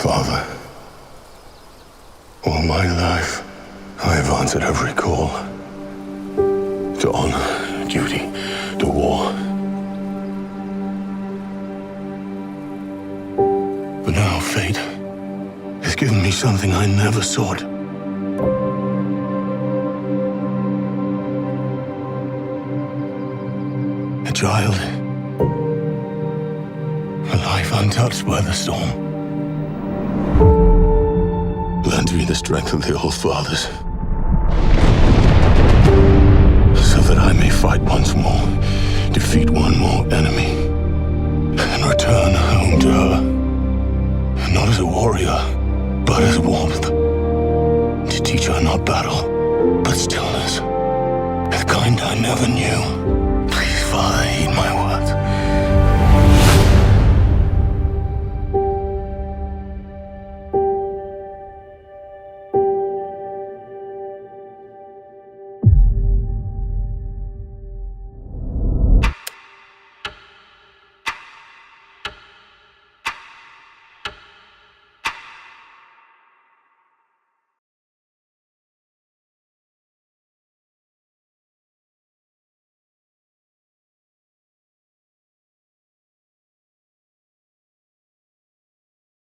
Father, all my life, I have answered every call to honor, duty, to war. But now fate has given me something I never sought. A child, a life untouched by the storm. Lend me the strength of the old fathers, so that I may fight once more, defeat one more enemy, and return